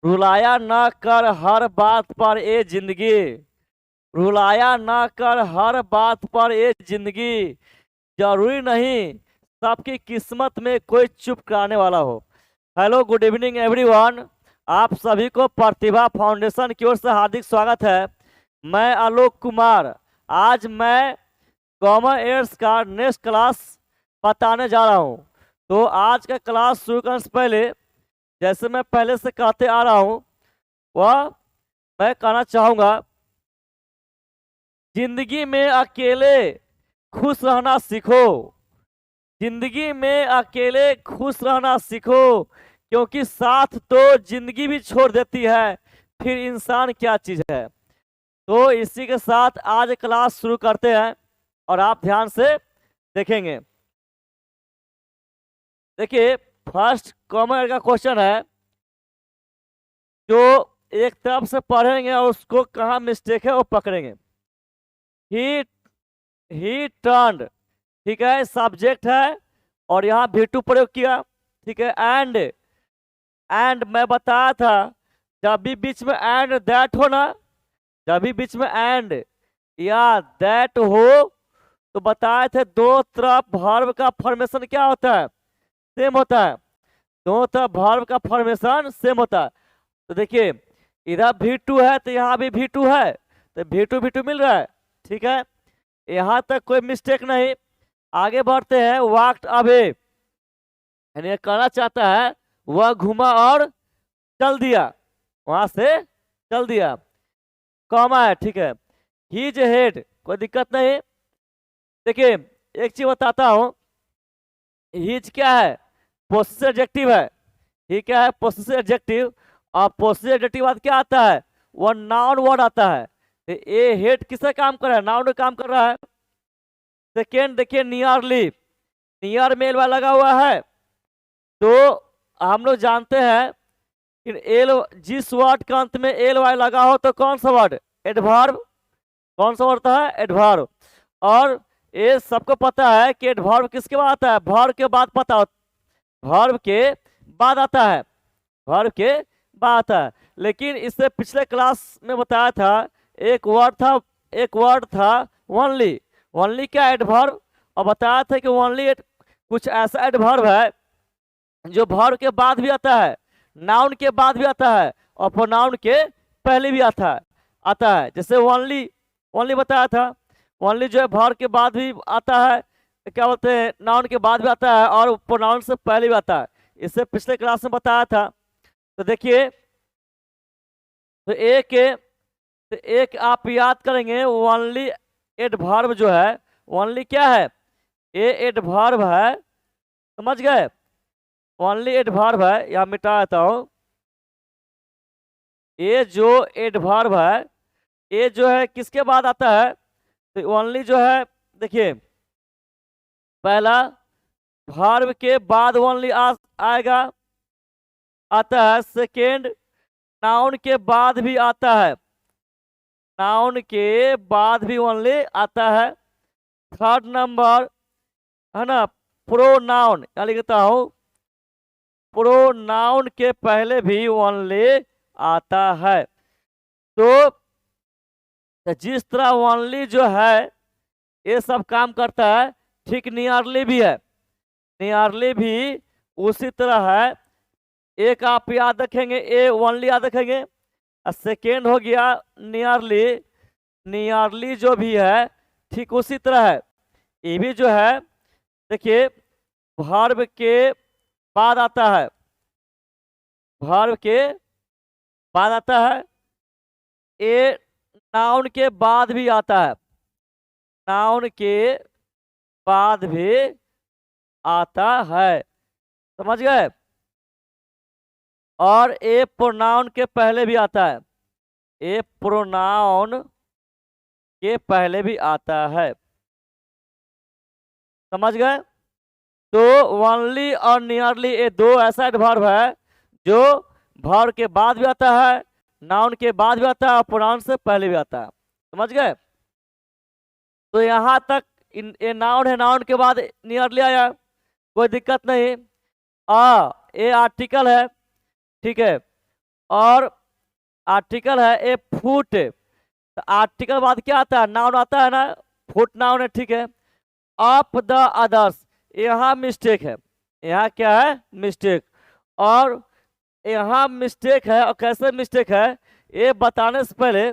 रुलाया न कर हर बात पर ए जिंदगी, रुलाया न कर हर बात पर ए जिंदगी, जरूरी नहीं सबकी किस्मत में कोई चुप कराने वाला हो। Hello, good evening everyone. आप सभी को प्रतिभा फाउंडेशन की ओर से हार्दिक स्वागत है। मैं आलोक कुमार। आज मैं कॉमन एयर्स का नेक्स्ट क्लास बताने जा रहा हूँ। तो आज का क्लास शुरू करने से पहले, जैसे मैं पहले से कहते आ रहा हूँ, वह मैं कहना चाहूँगा, जिंदगी में अकेले खुश रहना सीखो। जिंदगी में अकेले खुश रहना सीखो, क्योंकि साथ तो जिंदगी भी छोड़ देती है, फिर इंसान क्या चीज है। तो इसी के साथ आज क्लास शुरू करते हैं और आप ध्यान से देखेंगे। देखिए, फर्स्ट कॉमन का क्वेश्चन है, जो एक तरफ से पढ़ेंगे और उसको कहाँ मिस्टेक है वो पकड़ेंगे। ही ही टर्न्ड, ठीक है, सब्जेक्ट है और यहाँ भी टू प्रयोग किया, ठीक है। एंड मैं बताया था, जब भी बीच में एंड दैट हो ना, जब भी बीच में एंड या दैट हो तो बताए थे दो तरफ वर्ब का फॉर्मेशन क्या होता है, सेम होता है। दोनों तरफ वर्ब का फॉर्मेशन सेम होता है। तो देखिए, इधर भी टू है तो यहाँ भी भी टू है, तो भी टू मिल रहा है, ठीक है। यहाँ तक कोई मिस्टेक नहीं। आगे बढ़ते हैं। वॉक्ड अवे, यानी कहना चाहता है वह घूमा और चल दिया, वहां से चल दिया। कॉमा है, ठीक है। हीज हेड, कोई दिक्कत नहीं। देखिए, एक चीज बताता हूं, हीज क्या है, पोसेसिव एडजेक्टिव है। ही क्या है, पोसेसिव एडजेक्टिव। और पोसेसिव एडजेक्टिव बाद क्या आता है, वह नाउन वर्ड आता है। तो ये हेड किससे काम कर रहा है, नाउन काम कर रहा है। सेकेंड देखिए, नियरली, नियर में एल वाई लगा हुआ है। तो हम लोग जानते हैं कि एल, जिस वर्ड के अंत में एल वाई लगा हो तो कौन सा वर्ड, एडवर्ब। कौन सा वर्ड है, एडवर्ब। और ये सबको पता है कि एडवर्ब किसके बाद आता है, वर्ब के बाद पता हो, वर्ब के बाद आता है, वर्ब के बाद आता है। लेकिन इससे पिछले क्लास में बताया था, एक वर्ड था ओनली। ओनली क्या, एडवर्ब। और बताया था कि ओनली कुछ ऐसा एडवर्ब है जो वर्ब के बाद भी आता है, नाउन के बाद भी आता है और प्रोनाउन के पहले भी आता है। जैसे ओनली, ओनली बताया था, ओनली जो है वर्ब के बाद भी आता है, क्या बोलते हैं, नाउन के बाद भी आता है और प्रोनाउन से पहले भी आता है। इससे पिछले क्लास में बताया था। तो देखिए, तो एक आप याद करेंगे, ओनली एडवर्ब जो है, ओनली क्या है, ये एडवर्ब है, समझ गए। ओनली एडवर्ब है, या मिटा देता हूं। ये जो एडवर्ब है, ये जो है किसके बाद आता है, तो ओनली जो है, देखिए, पहला वर्ब के बाद ओनली आएगा, आता है। सेकेंड, नाउन के बाद भी आता है, नाउन के बाद भी ओनली आता है। थर्ड नंबर है ना, प्रोनाउन, क्या लिखता हूं, प्रोनाउन के पहले भी ओनली आता है। तो जिस तरह ओनली जो है ये सब काम करता है, ठीक नियरली भी है, नियरली भी उसी तरह है। एक आप याद रखेंगे, ए ओनली याद रखेंगे। सेकेंड हो गया नियरली, नियरली जो भी है ठीक उसी तरह है। ये भी जो है, देखिए, वर्ब के बाद आता है, वर्ब के बाद आता है। ये नाउन के बाद भी आता है, नाउन के बाद भी आता है, समझ गए। और ए प्रोनाउन के पहले भी आता है, ए प्रोनाउन के पहले भी आता है, समझ गए। तो ओनली और नियरली ये दो ऐसा एडवर्ब है जो वर्ब के बाद भी आता है, नाउन के बाद भी आता है और प्रोनाउन से पहले भी आता है, समझ गए। तो यहाँ तक ये नाउन है, नाउन के बाद नियरली आया, कोई दिक्कत नहीं। ये आर्टिकल है, ठीक है। और आर्टिकल है ए फुट, तो आर्टिकल बाद क्या आता है, नाउन आता है ना, फुट नाउन है, ठीक है। ऑफ द अदर्स, यहाँ मिस्टेक है, यहाँ क्या है, मिस्टेक। और यहाँ मिस्टेक है, और कैसे मिस्टेक है ये बताने से पहले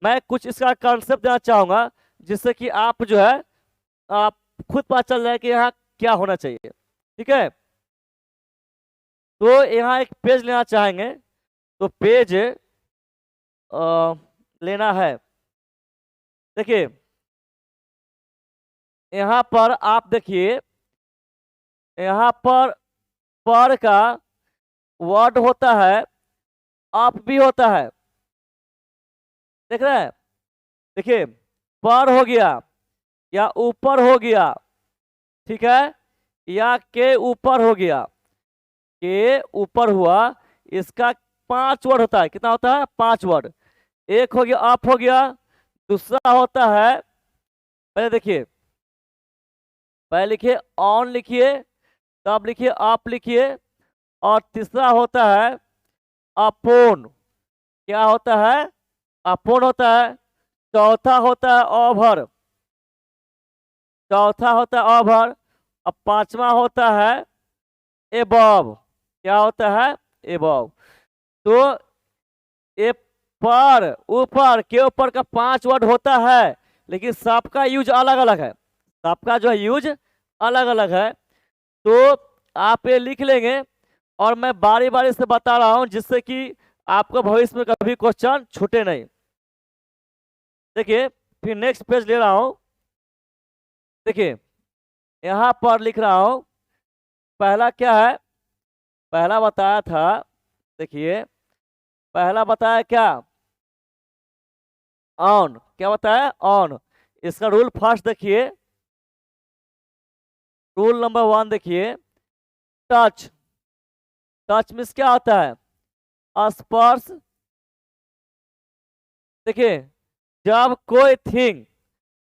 मैं कुछ इसका कॉन्सेप्ट देना चाहूंगा, जिससे कि आप जो है आप खुद पता चल जाए कि यहाँ क्या होना चाहिए, ठीक है। तो यहाँ एक पेज लेना चाहेंगे, तो पेज लेना है। देखिए यहाँ पर आप देखिए, यहाँ पर का वर्ड होता है, अप भी होता है, देख रहे हैं। देखिए पर हो गया या ऊपर हो गया, ठीक है, या के ऊपर हो गया, के ऊपर हुआ, इसका 5 वर्ड होता है। कितना होता है, 5 वर्ड। एक हो गया अप हो गया, दूसरा होता है, पहले देखिए, पहले लिखिए ऑन लिखिए, तब लिखिए अप लिखिए, और तीसरा होता है अपोन। क्या होता है, अपोन होता है। चौथा होता है ओवर, चौथा होता है ओवर। अब पांचवा होता है एबव। क्या होता है, एबव। तो ये पर, ऊपर, के ऊपर का 5 वर्ड होता है, लेकिन सबका यूज अलग अलग है, सबका जो है यूज अलग अलग है। तो आप ये लिख लेंगे, और मैं बारी बारी से बता रहा हूं, जिससे कि आपको भविष्य में कभी क्वेश्चन छूटे नहीं। देखिए फिर नेक्स्ट पेज ले रहा हूं। देखिए यहां पर लिख रहा हूं, पहला क्या है, पहला बताया था, देखिए पहला बताया क्या, ऑन। क्या बताया, ऑन। इसका रूल फर्स्ट देखिए, रूल नंबर 1 देखिए, टच। टच मीन्स क्या होता है, स्पर्श। देखिए जब कोई थिंग,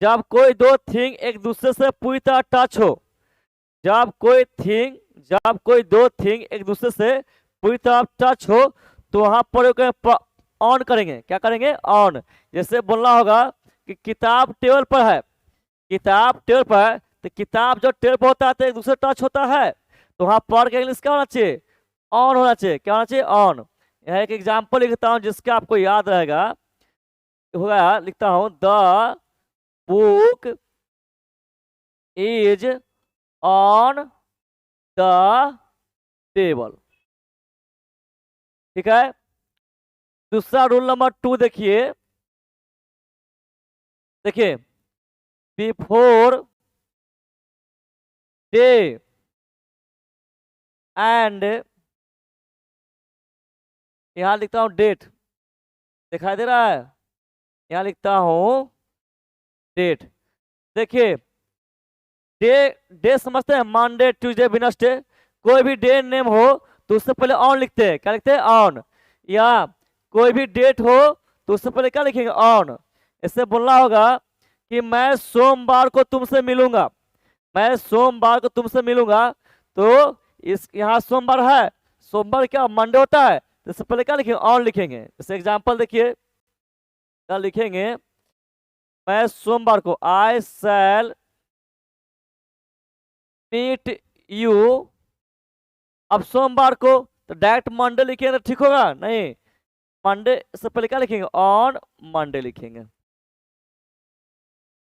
जब कोई दो थिंग एक दूसरे से पूरी तरह टच हो, जब कोई थिंग, जब कोई दो थिंग एक दूसरे से पूरी तरह टच हो, तो वहां पर ऑन करेंगे। क्या करेंगे, ऑन। जैसे बोलना होगा कि किताब टेबल पर है, किताब टेबल पर है, तो किताब जो टेबल पर होता है तो एक दूसरे टच होता है, तो वहां पर का इंग्लिश क्या होना चाहिए, ऑन होना चाहिए। क्या होना चाहिए, ऑन। यह एक एग्जाम्पल लिखता हूं जिसका आपको याद रहेगा, होगा, लिखता हूं, the book is on the table, ठीक है। दूसरा रूल नंबर 2 देखिए, देखिए बिफोर डे एंड, यहां लिखता हूं डेट, दिखाई दे रहा है, यहां लिखता हूं डेट। देखिए डे, डे समझते हैं, मंडे ट्यूसडे वेडनेसडे, कोई भी डे नेम हो तो उससे पहले ऑन लिखते हैं। क्या लिखते हैं, ऑन। या कोई भी डेट हो तो उससे पहले क्या लिखेंगे, ऑन। इससे बोलना होगा कि मैं सोमवार को तुमसे मिलूंगा, मैं सोमवार को तुमसे मिलूंगा, तो इस यहाँ सोमवार है, सोमवार क्या मंडे होता है, तो इससे पहले क्या लिखेंगे, ऑन लिखेंगे। जैसे एग्जाम्पल देखिए, क्या लिखेंगे, मैं सोमवार को, आई शैल मीट यू। अब सोमवार को तो डायरेक्ट मंडे लिखेंगे तो ठीक होगा, नहीं, मंडे से पहले क्या लिखेंगे, ऑन मंडे लिखेंगे,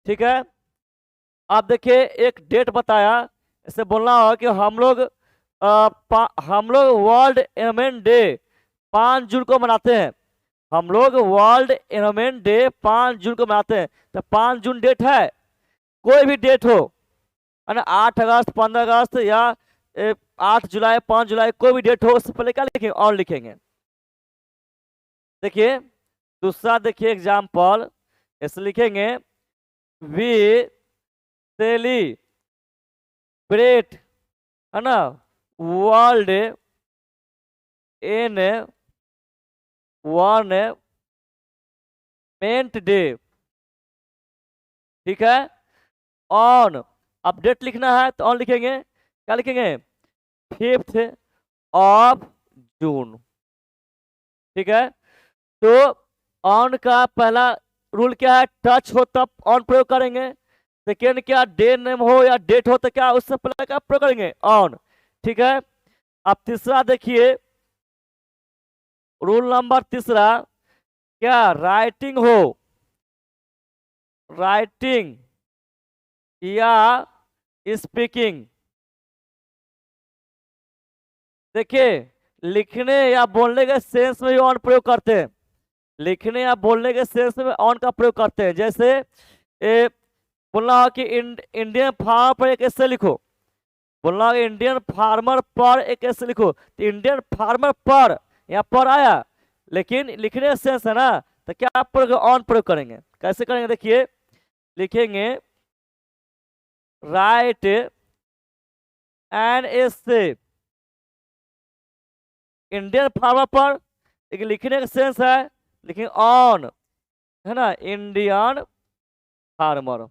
ठीक है। आप देखिए एक डेट बताया, इसे बोलना होगा कि हम लोग वर्ल्ड एनवायरनमेंट डे 5 जून को मनाते हैं, हम लोग वर्ल्ड एनवायरनमेंट डे 5 जून को मनाते हैं। तो 5 जून डेट है, कोई भी डेट हो, है ना, 8 अगस्त, 15 अगस्त, या 8 जुलाई, 5 जुलाई, कोई भी डेट हो, उससे पहले क्या लिखेंगे, ऑन लिखेंगे। देखिए दूसरा देखिए एग्जाम्पल, ऐसे लिखेंगे, वी सेलिब्रेट, है ना, वर्ल्ड एनवायरनमेंट डे, ठीक है, ऑन। अपडेट लिखना है तो ऑन लिखेंगे। क्या लिखेंगे, 5th ऑफ जून, ठीक है। तो ऑन का पहला रूल क्या है, टच हो तब ऑन प्रयोग करेंगे। सेकेंड क्या, डे नेम हो या डेट हो तो क्या उससे पहले क्या प्रयोग करेंगे, ऑन। ठीक है। अब तीसरा देखिए, रूल नंबर तीसरा, क्या राइटिंग हो, राइटिंग या स्पीकिंग। देखिए, लिखने या बोलने के सेंस में भी ऑन प्रयोग करते हैं, लिखने या बोलने के सेंस में ऑन का प्रयोग करते हैं। जैसे बोलना हो कि इंडियन फार्मर पर एक ऐसे लिखो, बोलना हो कि इंडियन फार्मर पर एक ऐसे लिखो, तो इंडियन फार्मर पर यहाँ पर आया, लेकिन लिखने का सेंस है ना, तो क्या प्रयोग, ऑन प्रयोग करेंगे। कैसे करेंगे, देखिए लिखेंगे right an essay Indian farmer पर, लेकिन लिखने का सेंस है, लेकिन ऑन है ना, इंडियन फार्मर।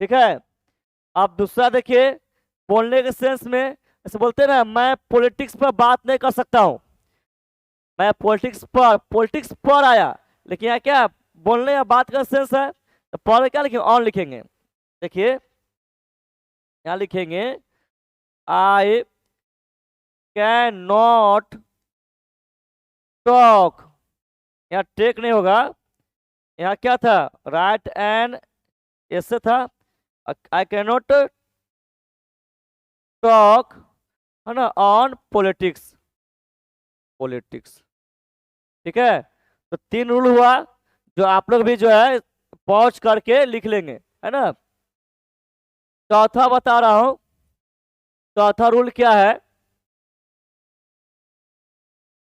ठीक है। अब दूसरा देखिए, बोलने के सेंस में ऐसे बोलते हैं ना, मैं पॉलिटिक्स पर बात नहीं कर सकता हूं, मैं पॉलिटिक्स पर आया, लेकिन यहाँ क्या बोलने या बात का सेंस है, तो पर क्या लिखेंगे, ऑन लिखेंगे। देखिए यहाँ लिखेंगे आई कैन नॉट टॉक, यहाँ टेक नहीं होगा, यहाँ क्या था, राइट एन ऐसे था, आई कैन नॉट टॉक है ना ऑन पॉलिटिक्स, पॉलिटिक्स। ठीक है। तो 3 रूल हुआ, जो आप लोग भी जो है पॉज करके लिख लेंगे, है ना। चौथा बता रहा हूं, चौथा रूल क्या है,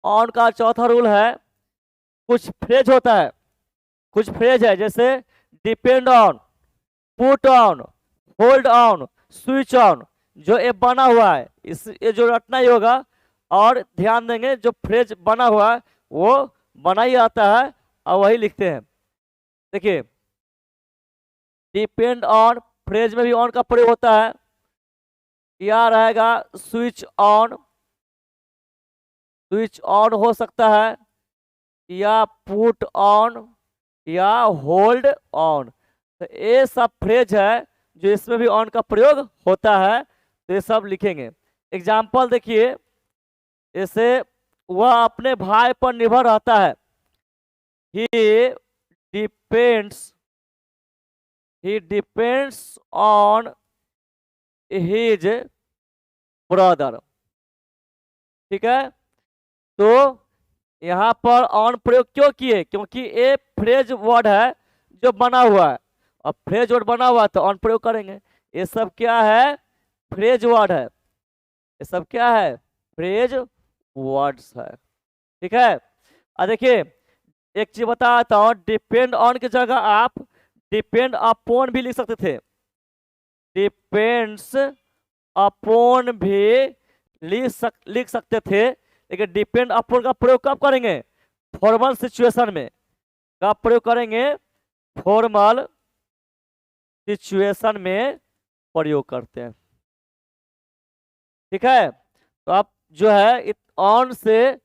ऑन का चौथा रूल है, कुछ फ्रेज होता है, कुछ फ्रेज है, जैसे depend on, put on, hold on, switch on, जो ये बना हुआ है, इस ये जो रटना ही होगा, और ध्यान देंगे जो फ्रेज बना हुआ है वो बना ही आता है और वही लिखते हैं। देखिए डिपेंड ऑन फ्रेज में भी ऑन का प्रयोग होता है, या रहेगा स्विच ऑन, स्विच ऑन हो सकता है, या पुट ऑन, या होल्ड ऑन। तो ये सब फ्रेज है जो इसमें भी ऑन का प्रयोग होता है, तो ये सब लिखेंगे। एग्जाम्पल देखिए, जैसे वह अपने भाई पर निर्भर रहता है, ही depends, he depends on his brother। ठीक है। तो यहाँ पर ऑन प्रयोग क्यों किए, क्योंकि ये फ्रेज वर्ड है जो बना हुआ है, और फ्रेज वर्ड बना हुआ है तो ऑन प्रयोग करेंगे। ये सब क्या है, फ्रेज वर्ड है, ये सब क्या है, फ्रेज वर्ड्स है। ठीक है। और देखिए एक चीज बताता हूँ, डिपेंड ऑन की जगह आप डिपेंड अपॉन भी लिख सकते थे, डिपेंड्स अपॉन भी लिख सकते थे, लेकिन डिपेंड अपॉन का प्रयोग कब करेंगे, फॉर्मल सिचुएशन में। कब प्रयोग करेंगे, फॉर्मल सिचुएशन में प्रयोग करते हैं। ठीक है। तो आप जो है ऑन से,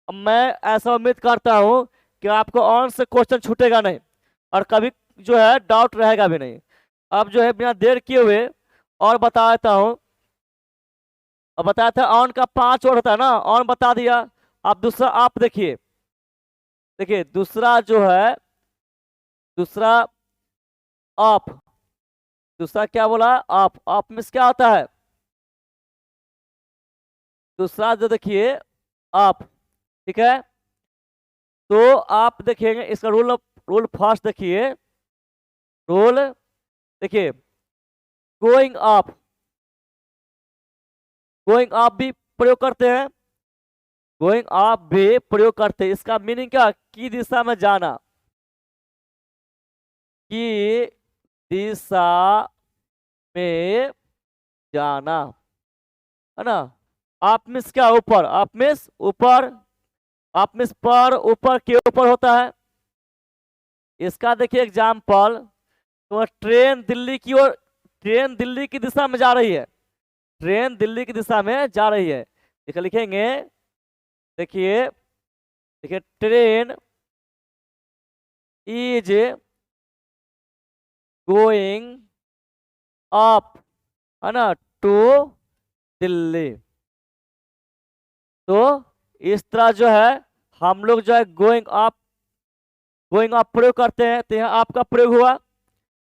मैं ऐसा उम्मीद करता हूं कि आपको ऑन से क्वेश्चन छूटेगा नहीं और कभी जो है डाउट रहेगा भी नहीं। अब जो है बिना देर किए हुए और बता देता हूं, और बताया था ऑन का 5 वर्ड होता है ना, ऑन बता दिया। अब दूसरा आप देखिए, देखिए दूसरा जो है, दूसरा ऑफ, दूसरा क्या बोला, ऑफ, ऑफ मीन्स क्या होता है, दूसरा जो देखिए ऑफ। ठीक है। तो आप देखेंगे इसका रूल, रूल फर्स्ट देखिए, रूल देखिए गोइंग अप, गोइंग अप भी प्रयोग करते हैं, गोइंग अप भी प्रयोग करते हैं। इसका मीनिंग क्या, की दिशा में जाना, की दिशा में जाना, है ना। आप मीन्स क्या, ऊपर, आप मीन्स ऊपर, आप मीन्स पर, ऊपर के ऊपर होता है। इसका देखिए एग्जाम्पल, तो ट्रेन दिल्ली की ओर, ट्रेन दिल्ली की दिशा में जा रही है, ट्रेन दिल्ली की दिशा में जा रही है, लिखेंगे देखिए देखिए, ट्रेन इज गोइंग अप, है ना, टू दिल्ली। तो इस तरह जो है हम लोग जो है गोइंग अप प्रयोग करते हैं, तो यहाँ आपका प्रयोग हुआ।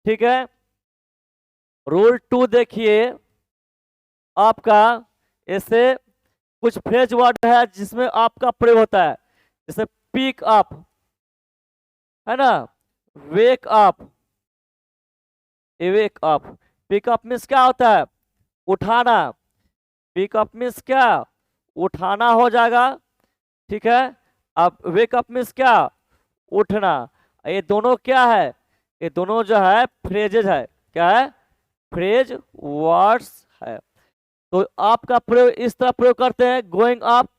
ठीक है, रूल 2 देखिए आपका, ऐसे कुछ फ्रेज वर्ड है जिसमें आपका प्रयोग होता है, जैसे पिक अप, है ना, wake up, wake up. Pickup means क्या होता है? उठाना। पिकअप मीन्स क्या? उठाना हो जाएगा। ठीक है, अब वेकअप मीन्स क्या? उठना। ये दोनों क्या है? ये दोनों जो है फ्रेजेज है। क्या है? फ्रेज वर्ड्स है। तो आपका प्रयोग इस तरह प्रयोग करते हैं, गोइंग अप,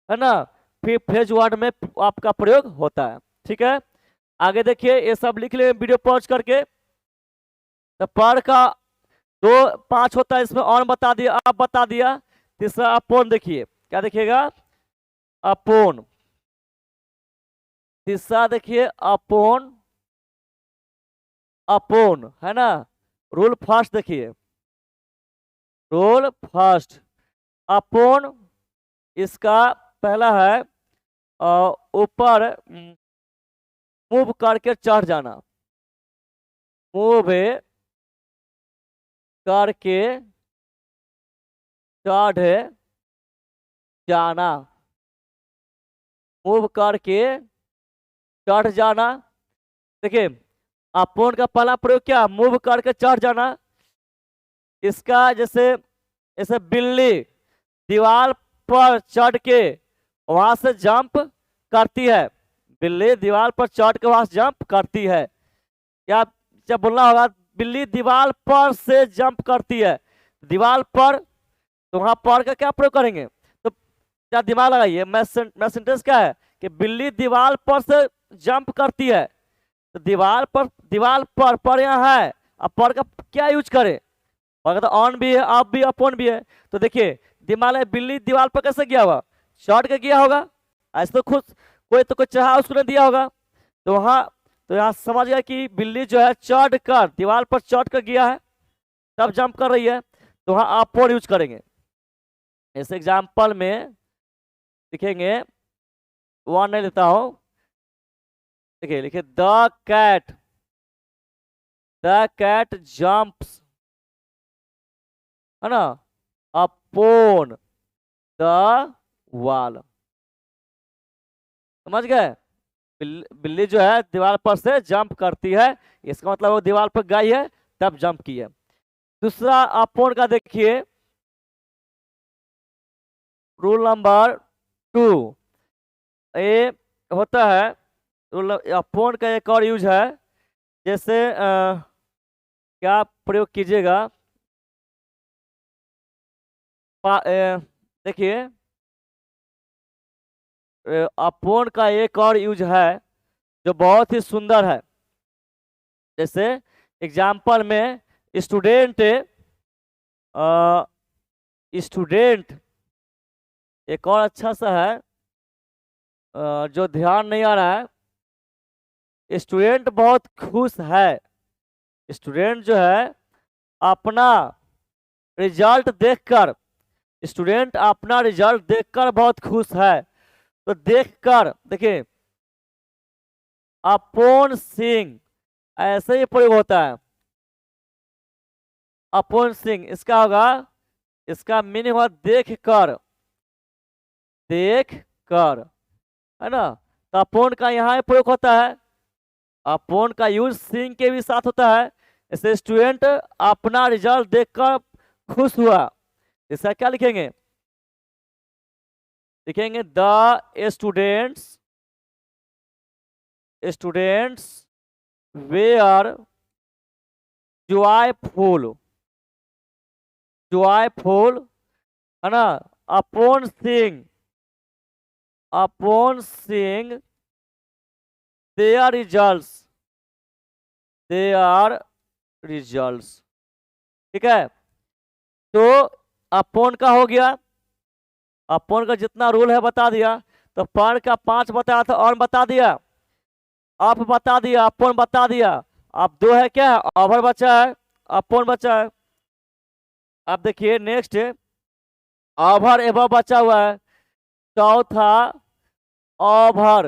है ना, फिर फ्रेज वर्ड में आपका प्रयोग होता है। ठीक है, आगे देखिए, ये सब लिख ले वीडियो पॉज करके। तो पर का 2 5 होता है, इसमें और बता दिया, आप बता दिया। तीसरा अपोन, देखिए क्या देखिएगा? अपोन। तीसरा देखिए अपोन, अपोन, है ना। रूल फर्स्ट देखिए, रूल फर्स्ट, अपोन, इसका पहला है ऊपर मूव करके चढ़ जाना। मूव करके चढ़ जाना, मूव करके चढ़ जाना। देखिए, अपोन का पहला प्रयोग क्या? मूव करके चढ़ जाना। इसका जैसे जैसे बिल्ली दीवार पर चढ़ के वहां से जंप करती है। बिल्ली दीवार पर चढ़ के वहां से जंप करती है। या जब बोलना होगा बिल्ली दीवार पर से जंप करती है, दीवार पर, तो वहां पर का क्या प्रयोग करेंगे? तो क्या दिमाग लगाइए, मैं सेंटेंस क्या है कि बिल्ली दीवार पर से जंप करती है। तो दीवार पर यहाँ है, अब पर का क्या यूज करें? अगर तो ऑन भी है, आप भी, अपॉन भी है। तो देखिए, दिमाग में बिल्ली दीवार पर कैसे गया होगा? चढ़ के गया होगा। ऐसे तो खुद कोई तो कोई चढ़ा उसको नहीं दिया होगा। तो वहां, तो यहाँ समझ गया कि बिल्ली जो है चढ़ कर, दीवार पर चढ़ कर गया है, तब जंप कर रही है। तो वहां अपॉन यूज करेंगे। इस एग्जाम्पल में लिखेंगे, वन नहीं लेता हूं। देखिए लिखिए, द कैट जंप्स, है ना, अपॉन द वॉल। समझ गए? बिल्ली जो है दीवार पर से जंप करती है, इसका मतलब वो दीवार पर गई है तब जंप की है। दूसरा अपॉन का देखिए, रूल नंबर 2, ये होता है रूल अपॉन का एक और यूज है। जैसे क्या प्रयोग कीजिएगा? देखिए, अपॉन का एक और यूज है जो बहुत ही सुंदर है। जैसे एग्जाम्पल में स्टूडेंट, स्टूडेंट एक और अच्छा सा है, जो ध्यान नहीं आ रहा है। स्टूडेंट बहुत खुश है। स्टूडेंट जो है अपना रिजल्ट देखकर, स्टूडेंट अपना रिजल्ट देखकर बहुत खुश है। तो देखकर, देखिए, अपॉन सीइंग ऐसे ही प्रयोग होता है। अपॉन सीइंग इसका होगा, इसका मीनिंग होगा देख कर, देख कर, है ना। तो अपॉन का यहाँ प्रयोग होता है। अपॉन का यूज सीइंग के भी साथ होता है। जैसे स्टूडेंट अपना रिजल्ट देखकर खुश हुआ, इसका क्या लिखेंगे? लिखेंगे the students were joyful, joyful, है ना, upon seeing, upon seeing their results, their results. ठीक है, तो अपॉन का हो गया। अपॉन का जितना रूल है बता दिया। तो पर का 5 बताया था, और बता दिया, अप बता दिया, अपॉन बता दिया। अब 2 है क्या, ओवर बचा है, अपॉन बचा है। अब देखिए नेक्स्ट ओवर एबव बचा हुआ है, चौथा ओवर,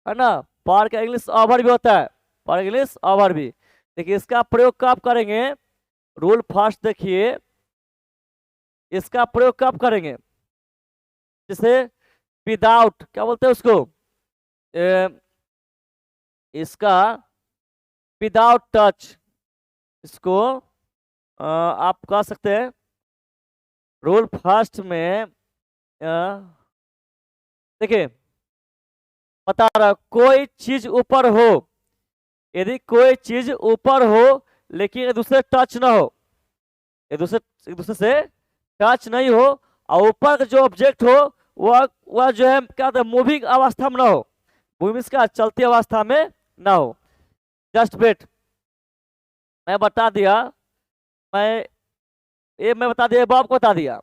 है ना। पर का इंग्लिश ओवर भी होता है, पर इंग्लिश ओवर भी। देखिए इसका प्रयोग कब करेंगे, रूल फर्स्ट देखिए, इसका प्रयोग कब करेंगे, जैसे विदाउट, क्या बोलते हैं उसको, इसका विदाउट टच, इसको आप कह सकते हैं रूल फर्स्ट में। देखिए बता रहा, कोई चीज ऊपर हो, यदि कोई चीज ऊपर हो लेकिन एक दूसरे टच ना हो, एक दूसरे से टच नहीं हो, और ऊपर का जो ऑब्जेक्ट हो वह जो है क्या होता है, मूविंग अवस्था में ना हो, मूविंग का चलती अवस्था में ना हो। जस्ट वेट, मैं बता दिया, मैं मैं बता दिया, बॉब को बता दिया।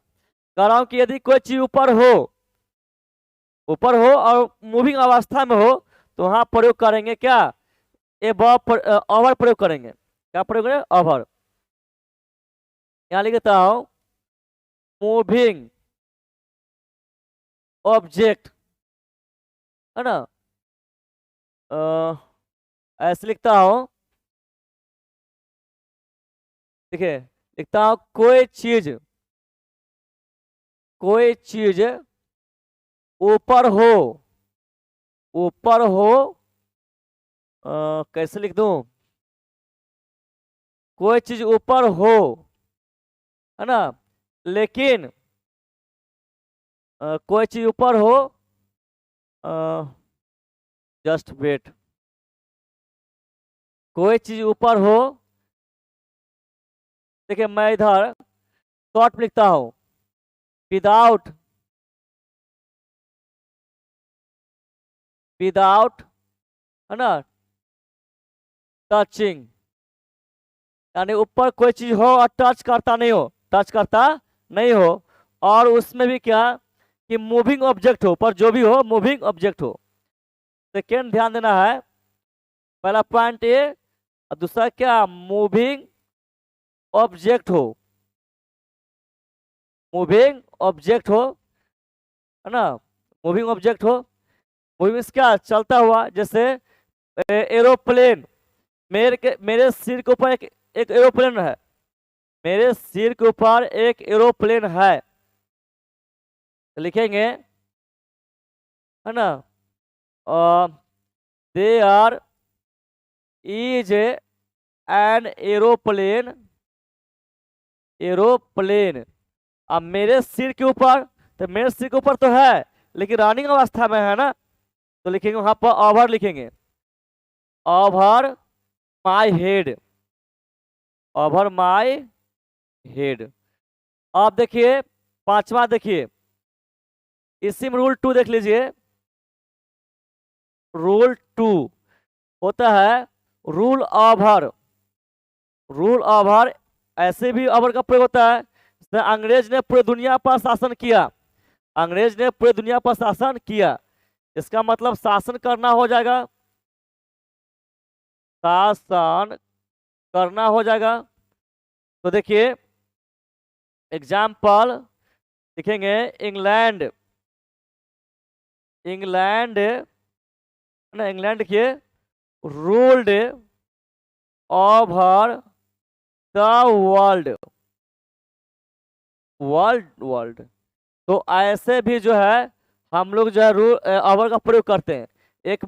कह रहा हूं कि यदि कोई चीज ऊपर हो और मूविंग अवस्था में हो, तो वहां प्रयोग करेंगे क्या, ए बॉब ओवर प्रयोग करेंगे। क्या प्रयोग करेंगे, ओवर। यहां लिख देता हूं, मूविंग ऑब्जेक्ट, है ना, ऐसे लिखता हूं। देखिए लिखता हूं, कोई चीज ऊपर हो, ऊपर हो, कैसे लिख दूं, कोई चीज ऊपर हो, है ना, लेकिन कोई चीज ऊपर हो, जस्ट वेट, कोई चीज ऊपर हो। देखिए मैं इधर शॉर्ट में लिखता हूं, विदाउट, है ना, टचिंग, यानी ऊपर कोई चीज हो और टच करता नहीं हो, और उसमें भी क्या कि मूविंग ऑब्जेक्ट हो, पर जो भी हो मूविंग ऑब्जेक्ट हो। सेकेंड ध्यान देना है, पहला पॉइंट ए, और दूसरा क्या, मूविंग ऑब्जेक्ट हो, मूविंग ऑब्जेक्ट हो, है ना, मूविंग ऑब्जेक्ट हो। मूविंग क्या, चलता हुआ, जैसे एरोप्लेन, मेरे सिर के ऊपर एक एरोप्लेन है, मेरे सिर के ऊपर एक एरोप्लेन है, तो लिखेंगे, है ना, they are is an aeroplane. अब मेरे सिर के ऊपर, तो मेरे सिर के ऊपर तो है लेकिन रनिंग अवस्था में है ना, तो लिखेंगे वहां पर ओवर, लिखेंगे over my head, over my head. अब देखिए पांचवा, देखिए इसी में रूल 2 देख लीजिए, रूल 2 होता है रूल ओवर, रूल ओवर, ऐसे भी ओवर का प्रयोग होता है। अंग्रेज ने पूरी दुनिया पर शासन किया, अंग्रेज ने पूरी दुनिया पर शासन किया, इसका मतलब शासन करना हो जाएगा, शासन करना हो जाएगा। तो देखिए एग्जाम्पल लिखेंगे, इंग्लैंड, इंग्लैंड ना, इंग्लैंड लिखिए, ruled over the world, world. तो ऐसे भी जो है हम लोग जो है रूल ओवर का प्रयोग करते हैं। एक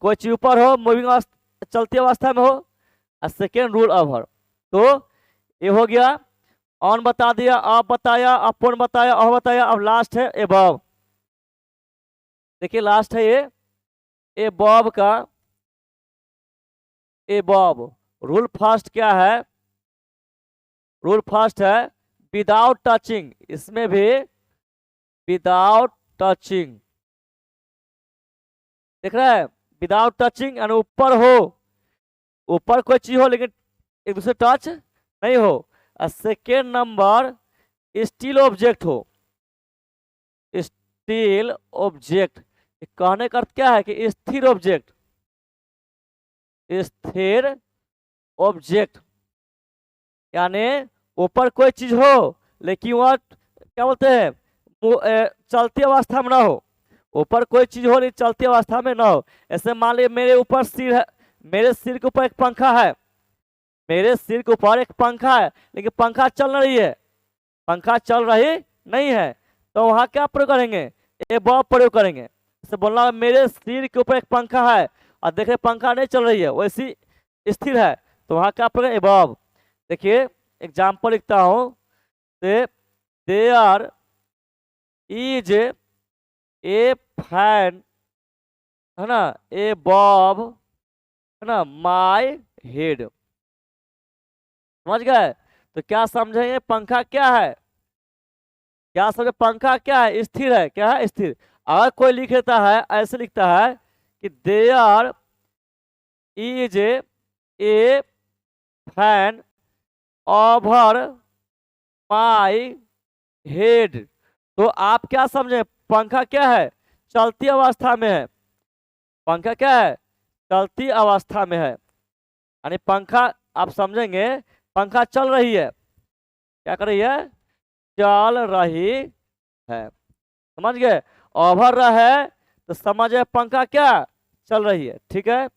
कोई चीज ऊपर हो, मूविंग चलती अवस्था में हो, और सेकेंड रूल ओवर। तो ये हो गया, ऑन बता दिया, आप बताया, अपॉन बताया, और बताया। अब लास्ट है एबव। देखिए लास्ट है ये एबव का, एबव रूल फर्स्ट क्या है, रूल फर्स्ट है विदाउट टचिंग, इसमें भी विदाउट टचिंग, देख रहे हैं, विदाउट टचिंग, यानी ऊपर हो, ऊपर कोई चीज हो लेकिन एक दूसरे टच नहीं हो। और सेकेंड नंबर स्टिल ऑब्जेक्ट हो, स्टिल ऑब्जेक्ट। कहने का अर्थ क्या है कि स्थिर ऑब्जेक्ट, स्थिर ऑब्जेक्ट यानी ऊपर कोई चीज हो लेकिन वह क्या बोलते हैं चलती अवस्था में ना हो। ऊपर कोई चीज हो लेकिन चलती अवस्था में ना हो। ऐसे मान लीजिए मेरे ऊपर सिर है, मेरे सिर के ऊपर एक पंखा है, मेरे सिर के ऊपर एक पंखा है लेकिन पंखा चल रही है, पंखा चल रही नहीं है, तो वहां क्या प्रयोग करेंगे, एबव प्रयोग करेंगे। जैसे बोलना मेरे सिर के ऊपर एक पंखा है और देखे पंखा नहीं चल रही है, वैसी स्थिर है, तो वहां क्या प्रयोग एबव। देखिए एग्जाम्पल लिखता हूं, देयर इज ए फैन, है ना, एबव, है ना, माय हेड। समझ गए। तो क्या समझेंगे, पंखा क्या है, क्या समझे, पंखा क्या है, स्थिर है, क्या है, स्थिर। अगर कोई लिख लेता है ऐसे लिखता है कि there is a fan over my head, तो आप क्या समझे, पंखा क्या है, चलती अवस्था में है, पंखा क्या है, चलती अवस्था में है, यानी पंखा आप समझेंगे पंखा चल रही है, क्या कर रही है, चल रही है। समझ गए। ओवर है तो समझे पंखा क्या चल रही है, ठीक है।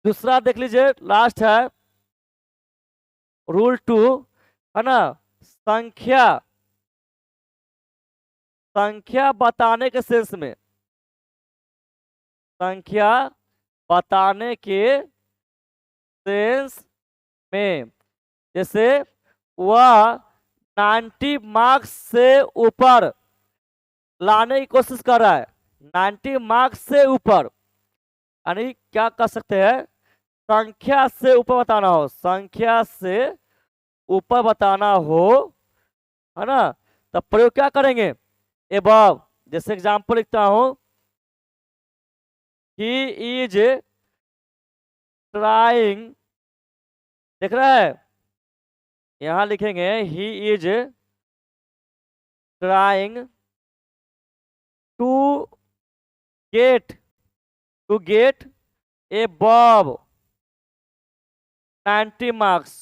दूसरा देख लीजिए, लास्ट है रूल 2, है ना, संख्या, संख्या बताने के सेंस में, संख्या बताने के सेंस में, जैसे वह 90 मार्क्स से ऊपर लाने की कोशिश कर रहा है, 90 मार्क्स से ऊपर, यानी क्या कर सकते हैं, संख्या से ऊपर बताना हो, संख्या से ऊपर बताना हो, है ना, तब प्रयोग क्या करेंगे, एबव। जैसे एग्जांपल लिखता हूं, ही इज ट्राइंग, देख रहा है, यहां लिखेंगे he is trying to get, to get above 90 marks,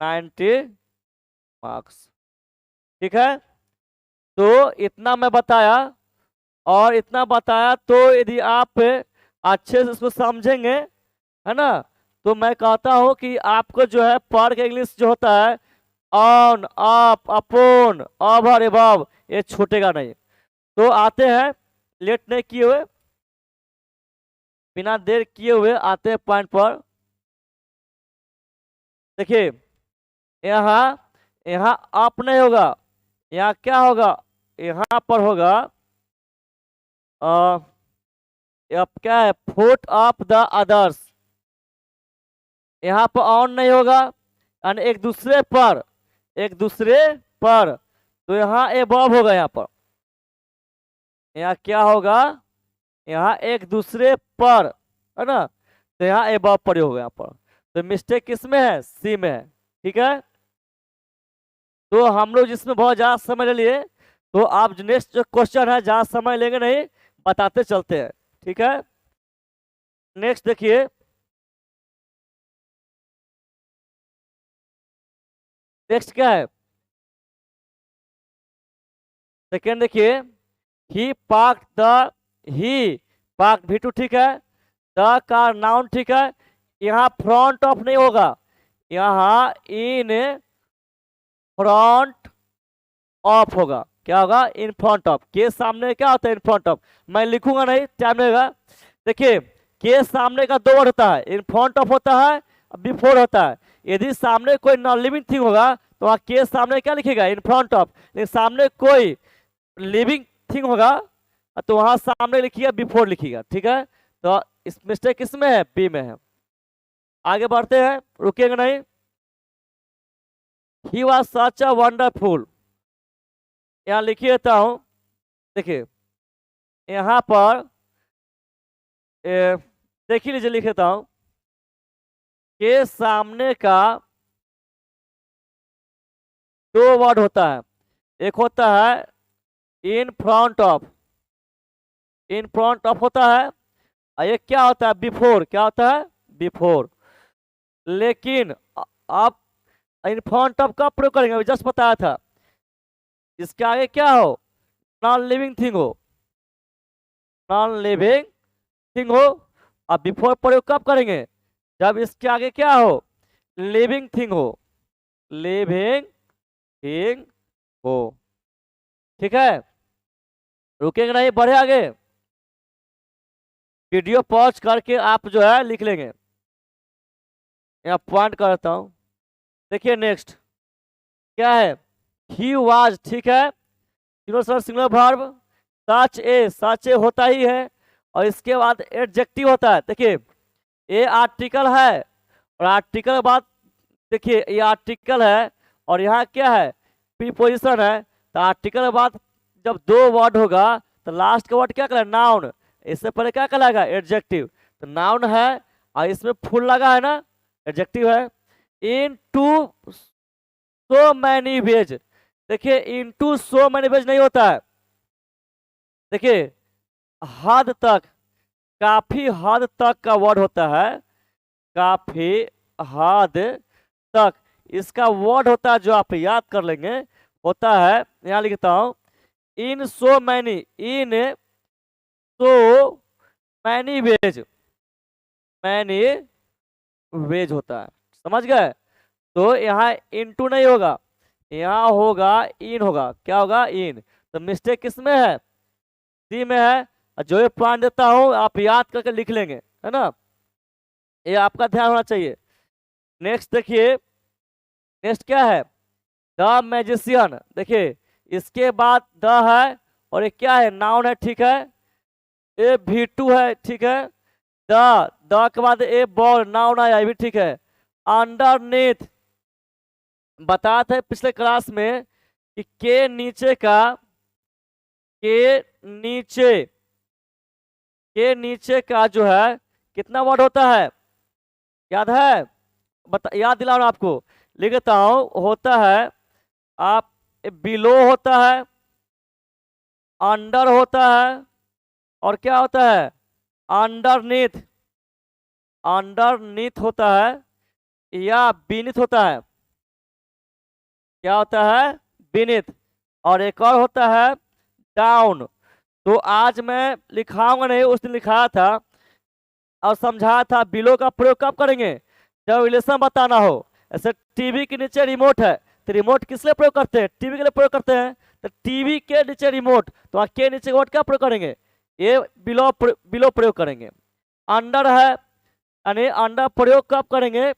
90 marks, ठीक है। तो इतना मैं बताया, और इतना बताया तो यदि आप अच्छे से इसको समझेंगे, है ना, तो मैं कहता हूं कि आपको जो है पर के इंग्लिश जो होता है on, up, upon, over, above, ये छूटेगा नहीं। तो आते हैं, लेट नहीं किए हुए, बिना देर किए हुए आते हैं पॉइंट पर। देखिए यहाँ, यहाँ अप नहीं होगा, यहाँ क्या होगा, यहाँ पर होगा अब क्या है, फुट ऑफ द अदर्स, यहाँ पर ऑन नहीं होगा, यानी एक दूसरे पर, एक दूसरे पर, तो यहाँ एबव होगा, यहाँ पर, यहाँ क्या होगा, यहाँ एक दूसरे पर, है ना, तो यहाँ एबव पर होगा यहाँ पर। तो मिस्टेक किस में है, सी में है, ठीक है। तो हम लोग जिसमें बहुत ज्यादा समय ले लिए, तो आप जो नेक्स्ट जो क्वेश्चन है ज्यादा समय लेंगे नहीं, बताते चलते हैं, ठीक है। नेक्स्ट देखिए, नेक्स्ट क्या है, सेकेंड देखिए, ही पार्क द, ही पार्क भी टू ठीक है, द का नाउन ठीक है, यहाँ फ्रंट ऑफ नहीं होगा, यहाँ इन फ्रंट ऑफ होगा, क्या होगा, इन फ्रंट ऑफ, के सामने क्या होता है, इन फ्रंट ऑफ, मैं लिखूंगा नहीं, टाइम लगेगा। देखिए के सामने का दो वर्ड होता है, इन फ्रंट ऑफ होता है, बिफोर होता है। यदि सामने कोई नॉन लिविंग थिंग होगा तो वहाँ के सामने क्या लिखेगा, इन फ्रंट ऑफ, लेकिन सामने कोई लिविंग थिंग होगा तो वहां सामने लिखिएगा, बिफोर लिखिएगा, ठीक है। तो इस मिस्टेक किसमें है, बी में है। आगे बढ़ते हैं, रुकेंगे नहीं। He was such a wonderful, यहाँ लिख देता हूं, देखिए यहाँ पर देख ही लीजिए, लिख देता हूं, के सामने का दो वर्ड होता है, एक होता है in front of, in front of होता है, और ये क्या होता है, बिफोर, क्या होता है, बिफोर। लेकिन आप इन फ्रंट ऑफ कब प्रयोग करेंगे, अभी जस्ट बताया था, इसके आगे क्या हो, नॉन लिविंग थिंग हो, नॉन लिविंग थिंग हो। अब बिफोर प्रयोग कब करेंगे, जब इसके आगे क्या हो, लिविंग थिंग हो, लिविंग थिंग हो। ठीक है, रुकेंगे नहीं, बढ़े आगे, वीडियो पॉज करके आप जो है लिख लेंगे, यहाँ पॉइंट करता हूं। देखिए नेक्स्ट क्या है, ही वाज, ठीक है, सिंगुलर वर्ब, सच ए होता ही है, और इसके बाद एडजेक्टिव होता है। देखिए ये आर्टिकल है, और आर्टिकल के बाद देखिए ये आर्टिकल है, और यहाँ क्या है, प्रीपोजिशन है। तो आर्टिकल के बाद जब दो वर्ड होगा तो लास्ट का वर्ड क्या कहलाएगा, नाउन। इससे पहले क्या कहलाएगा, एडजेक्टिव। तो नाउन है और इसमें फुल लगा है ना, एडजेक्टिव है। इन टू सो मैनी वेज, देखिए इन टू सो मैनी वेज नहीं होता है, देखिए हद तक, काफी हद तक का वर्ड होता है, काफी हद तक इसका वर्ड होता है, जो आप याद कर लेंगे, होता है, यहाँ लिखता हूं, in so many, in so many ways, many ways होता है, समझ गए। तो यहाँ इनटू नहीं होगा, यहाँ होगा इन, होगा क्या होगा, इन। तो मिस्टेक किस में है, सी में है। जो ये पॉइंट देता हूं आप याद करके लिख लेंगे, है ना, ये आपका ध्यान होना चाहिए। नेक्स्ट देखिए, नेक्स्ट क्या है, द मैजिशियन, देखिए इसके बाद द है, और ये क्या है, नाउन है, ठीक है, ए V2 है, ठीक है, द के बाद ए बॉल, नाउन आया, ये भी ठीक है। अंडरनीथ, बताया था पिछले क्लास में कि के नीचे का, के नीचे का जो है कितना वर्ड होता है, याद है, याद दिला रहा हूं आपको, लिखता हूं, होता है, आप बिलो होता है, अंडर होता है, और क्या होता है, अंडरनीथ, अंडरनीथ होता है, या बीनीथ होता है, क्या होता है, बीनीथ, और एक और होता है डाउन। तो आज मैं लिखाऊंगा नहीं, उस दिन लिखाया था और समझाया था, बिलो का प्रयोग कब करेंगे, जब रिलेशन बताना हो। ऐसे टीवी के नीचे रिमोट है, तो रिमोट किस लिए प्रयोग करते हैं, टीवी के लिए प्रयोग करते हैं, तो टीवी के नीचे रिमोट, तो वहाँ के नीचे वर्ड क्या प्रयोग करेंगे, ये बिलो प्रयोग करेंगे। अंडर है, यानी अंडर प्रयोग कब करेंगे,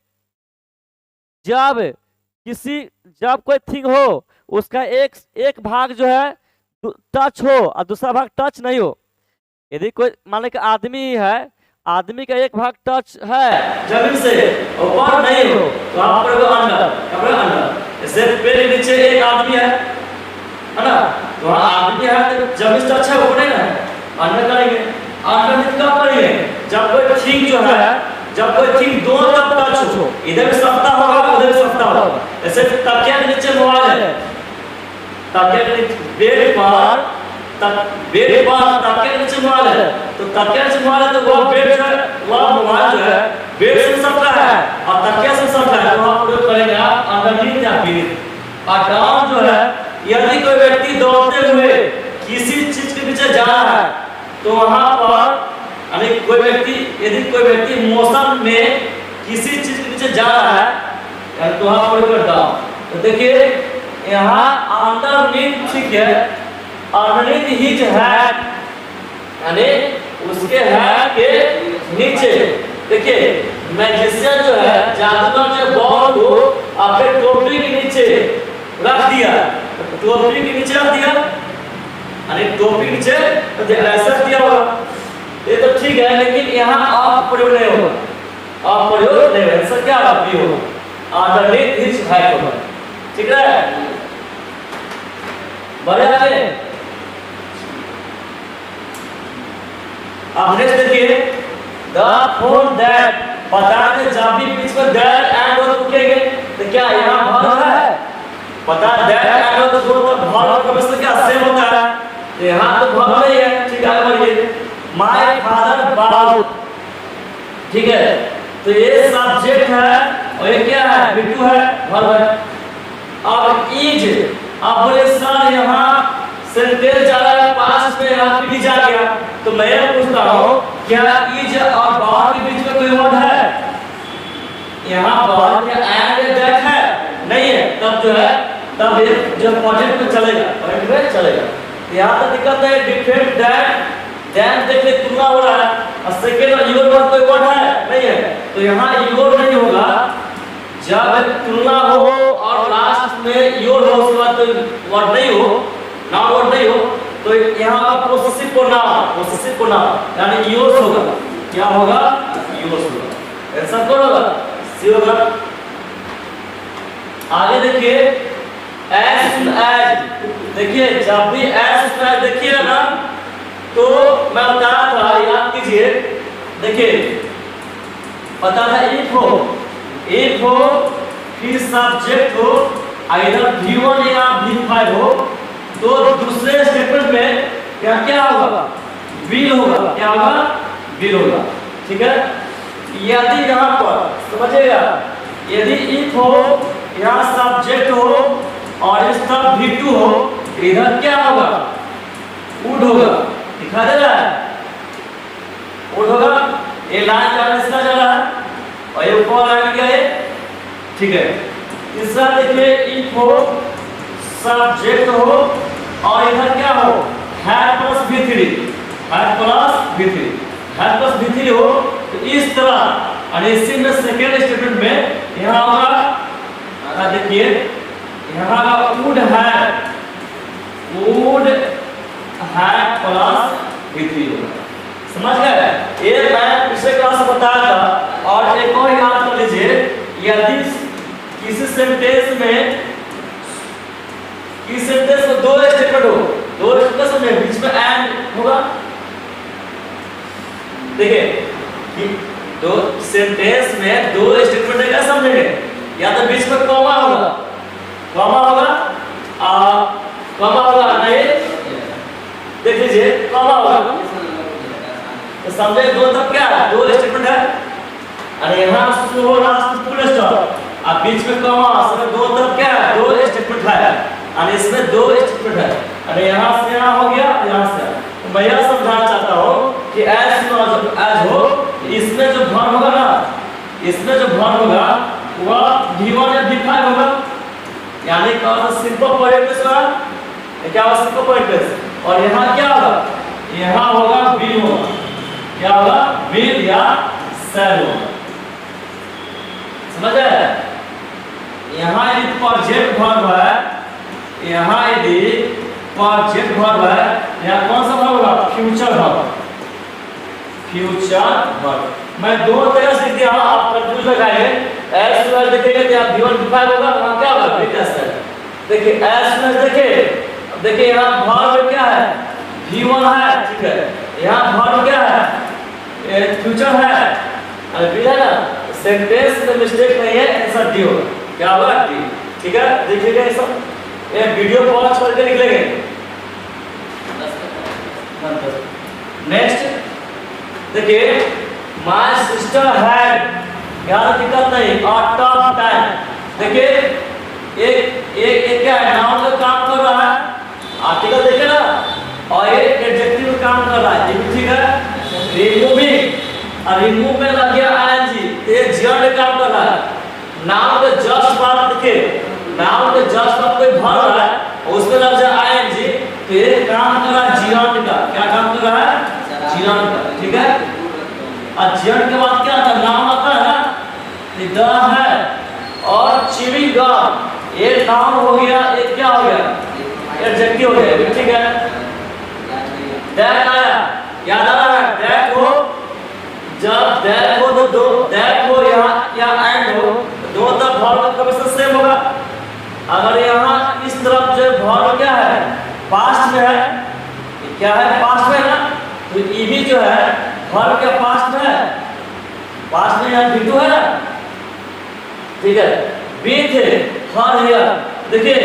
जब कोई थिंग हो, उसका एक भाग जो है टच हो और दूसरा भाग टच नहीं हो। यदि कोई मान लो कि आदमी है, आदमी का एक भाग टच है जमीन से, ऊपर नहीं हो, तो आप पर अंडर, जैसे पेड़ के नीचे एक आदमी है ना, तो आदमी है तो जमीन टच है, ऊपर नहीं ना, अंडर करेंगे। अंडर कब करेंगे, जब कोई थिंग जो है, जब कोई थिंग दोनों तरफ टच हो, इधर भी सफ्ता होगा, उधर भी सफ्ता होगा। जैसे तकिया के नीचे मोबाइल है, तकिया के बेड पर तकिया के नीचे मोबाइल है, तो तकिया से मोबाइल है, तो वो बेड जो है, वो मोबाइल जो है बेड से सफ्ता है और तकिया से सफ्ता है, तो आप प्रयोग करेंगे आप अंडरनीथ या बीनीथ। और डाउन जो है, यदि कोई व्यक्ति दौड़ते हुए किसी चीज के नीचे जा रहा है, तो वहां पर यानी कोई व्यक्ति मौसम में किसी चीज के नीचे जा रहा है, तो वहां प्रयोग करता हूं। तो देखिए यहाँ अंडरनीथ, ठीक है, अंडरनीथ हिज हैट, यानी उसके हैट के नीचे। देखिए मैजिशियन जो है, जादूगर जो बॉल को अपने टोपी के नीचे रख दिया, टोपी के नीचे रख दिया, यानी टोपी के नीचे ऐसा दिया होगा, ये तो ठीक है, लेकिन यहाँ आप प्रयोग नहीं होगा, आप प्रयोग नहीं होगा, ऐसा क्या आप भी होगा, अंडरनीथ हिज हैट होगा, ठीक है। बड़े आगे अब नेक्स्ट देखिए, द फोन दैट, बता दें जब भी बीच में दैट एंड और रुकेंगे तो क्या यहाँ भर है, पता दैट एंड और दोनों भर का मतलब क्या सेम होता है, तो यहाँ तो वर्ब नहीं है, ठीक है, बोलिए माय फादर बाउट, ठीक है, तो ये सब्जेक्ट है और ये क्या है, बिटू है, वर्ब है। अब इज, अब बोले सर यहाँ सेंटेंस जा रहा है पास्ट में, यहाँ भी जा गया, तो मैं पूछता हूँ क्या इज और बाउट के बीच में कोई वर्ड है? यहाँ पर क्या एंड दैट है? नहीं है, तब जो है तब ये जो प्रोजेक्ट में चलेगा, पॉइंट में चलेगा। यहाँ तो दिक्कत है डिफरेंट दैट, दैन देखिए तुलना हो रहा है, और सेकंड और योर वर्ड कोई वर्ड है? नहीं है, तो यहाँ योर नहीं होगा, जब तुलना हो और लास्ट में योर हो, उसके बाद तो वर्ड नहीं हो, नाउन वर्ड नहीं हो, तो यहाँ पोसेसिव प्रोनाउन यानी योर्स होगा, क्या होगा, योर्स होगा, ऐसा कौन होगा, सी होगा। आगे देखिए एज सुन एज, देखिए जब भी एज सुन एज देखिए ना, तो मैं बता था, याद कीजिए, देखिए पता था इफ हो फिर सब्जेक्ट हो, इधर V1 या V5 हो, तो दूसरे स्टेटमेंट में क्या क्या होगा, विल होगा, क्या होगा, विल होगा, ठीक है। यदि यहाँ पर समझिएगा, यदि इफ हो यहाँ सब्जेक्ट हो और इसका V2 हो, इधर क्या होगा, वुड होगा, दिखा दे रहा है, वुड होगा, ये लाइन जा रहा है, इसका जा रहा है, और ये ऊपर लाइन क्या है, ठीक है। तीसरा देखिए इफ हो सब्जेक्ट हो और इधर क्या हो, had plus V3, had plus V3 हो, तो इस तरह, और इसी में सेकेंड स्टेटमेंट में यहाँ होगा, देखिए यहाँ का वुड हैड प्लस V3 होगा, समझ गए? ये मैं पिछले क्लास में बताया था। और एक और याद कर लीजिए, यदि किसी सेंटेंस में दो स्टेटमेंट हो, दो स्टेटमेंट में बीच में एंड होगा, देखिए कि दो सेंटेंस में दो स्टेटमेंट है, क्या समझेंगे, या तो बीच में कॉमा होगा, नहीं, देख लीजिए कॉमा होगा, तो समझे दो तब क्या है, दो स्टेटमेंट है, अरे यहाँ स्लो लास्ट फुल स्टॉप, अब बीच में कॉमा, इसमें दो तब क्या है, दो स्टेटमेंट है, और इसमें दो स्टेटमेंट है, अरे यहाँ से यहाँ हो गया, यहाँ से, तो मैं यह समझाना चाहता हूँ कि एज हो, इसमें जो वर्ब होगा ना, इसमें जो वर्ब होगा वह V1 या V5 होगा, यानी सिंपल प्रेजेंट टेंस, क्या होगा सिंपल प्रेजेंट टेंस, और यहाँ क्या होगा, यहाँ होगा विल होगा, क्या होगा, विल या शैल होगा, समझ आया? यहाँ यदि प्रोजेक्ट वर्ब है, यहाँ यदि प्रोजेक्ट वर्ब है, यहाँ कौन सा वर्ब होगा, फ्यूचर वर्ब, मैं दो तरह से दिया, आप कंफ्यूज लगाएंगे, एस में देखेंगे तो आप V1 V5 होगा, वहां क्या होगा, देखिए एस में देखिए यहाँ वर्ब क्या है, V1 है, ठीक है, यहाँ वर्ब क्या है, फ्यूचर है, अभी है ना, सेंटेंस में मिस्टेक नहीं है, आंसर डी होगा, क्या होगा, डी, ठीक है। देखिएगा ये सब, ये वीडियो पॉज करके निकलेंगे। नेक्स्ट देखिए माय सिस्टर हैड, यहाँ दिक्कत नहीं, अ टफ टाइम, देखिए एक क्या है, नाउन का काम कर रहा है, आर्टिकल देखिए ना, और ये एडजेक्टिव का काम कर रहा है, ये भी ठीक है। रिमूविंग, और रिमूव में लग गया आईएनजी, ये जीवन में काम कर रहा है। नाउन का जस्ट बात देखिए, नाउन का जस्ट बात कोई भर रहा है और उसमें लग जाए आईएनजी, तो ये काम कर रहा है जीवन का, क्या काम कर रहा है, जीवन का, ठीक है। और जीवन के बाद क्या आता है, नाउन आता है ना, द है, और चिविंग गम, ये नाउन हो गया, ये क्या हो गया, एडजेक्टिव हो गया, ठीक है। दैट आया, याद आ रहा है, दैट हो, जब दैट हो तो दो, दैट हो यहाँ या एंड हो, दो तक वर्ब का कमीशन सेम होगा। अगर यहाँ इस तरफ जो वर्ब क्या है, पास्ट में है, क्या है, पास्ट में है ना, तो ये भी जो है वर्ब के पास्ट में है, पास्ट में यहाँ V2 है ना, ठीक है। बी थे हर हियर, देखिए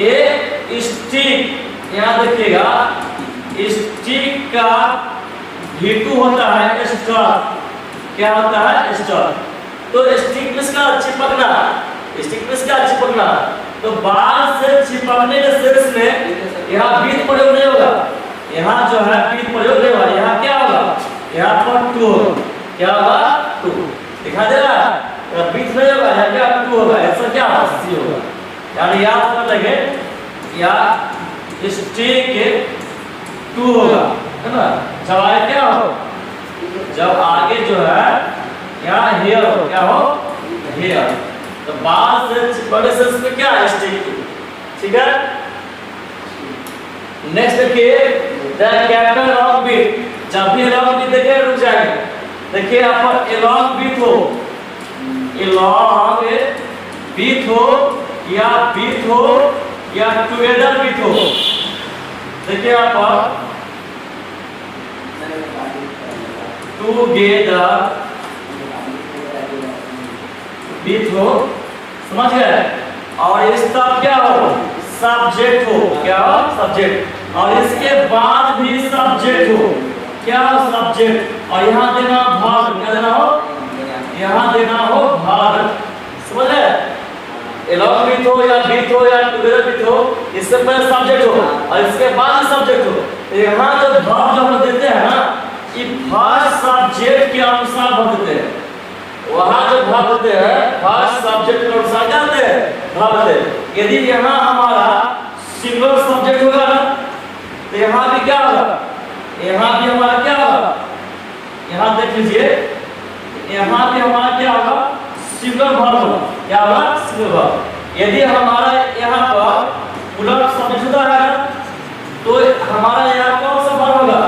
ए स्टिक, यहाँ देखिएगा स्टिक का V2 होता है स्टॉक। क्या होता है? स्टॉक। तो स्टिक में इसका चिपकना, स्टिक में इसका चिपकना, तो बाल से चिपकने के सेल्स में यहाँ बीट प्रयोग नहीं होगा, यहाँ जो है बीट प्रयोग नहीं होगा, यहाँ क्या होगा? यहाँ पर 2 क्या होगा? 2 दिखा दे रहा है, बीट नहीं होगा, यहाँ क्या 2 होगा, ऐसा क्या C होगा। यानी याद कर लेंगे या स्टिक 2 होगा, है ना। जब आगे क्या हो, जब आगे जो है यहाँ हेयर हो, क्या हो? हेयर। तो बाल से बड़े सेल्स में क्या है? स्टिक। ठीक है। नेक्स्ट देखिए द कैपिटल लॉन्ग बीट। जब भी लॉन्ग बीट देखिए रुक जाएंगे। देखिए यहाँ पर ए लॉन्ग बीट हो, ए लॉन्ग बीट हो या बीट हो या टुगेदर बीट हो। देखिए यहाँ पर टुगेदर बीट हो, समझ गए। और इसका क्या हो? सब्जेक्ट हो, क्या हो? सब्जेक्ट। और इसके बाद भी सब्जेक्ट हो, क्या हो? सब्जेक्ट। और यहाँ देना भाग, क्या देना हो? यहाँ देना हो भाग, समझ गए। एलॉन्ग बीट हो या बीट हो या टुगेदर बीट हो, इससे पहले सब्जेक्ट हो और इसके बाद सब्जेक्ट हो। यहाँ जो भाग जो हम देते हैं ना, ये फर्स्ट सब्जेक्ट के अनुसार भाग देते हैं। वहाँ जो भाग होते हैं फर्स्ट सब्जेक्ट के अनुसार क्या होते हैं? भाग होते हैं। यदि यहाँ हमारा सिंगल सब्जेक्ट होगा ना, तो यहाँ भी क्या होगा? यहाँ भी हमारा क्या होगा? यहाँ देख लीजिए, यहाँ भी हमारा क्या होगा? सिंगल भाग होगा। क्या होगा? सिंगल भाग। यदि हमारा यहाँ पर पूरा सब्जेक्ट होता है तो हमारा यहाँ कौन सा भाग होगा?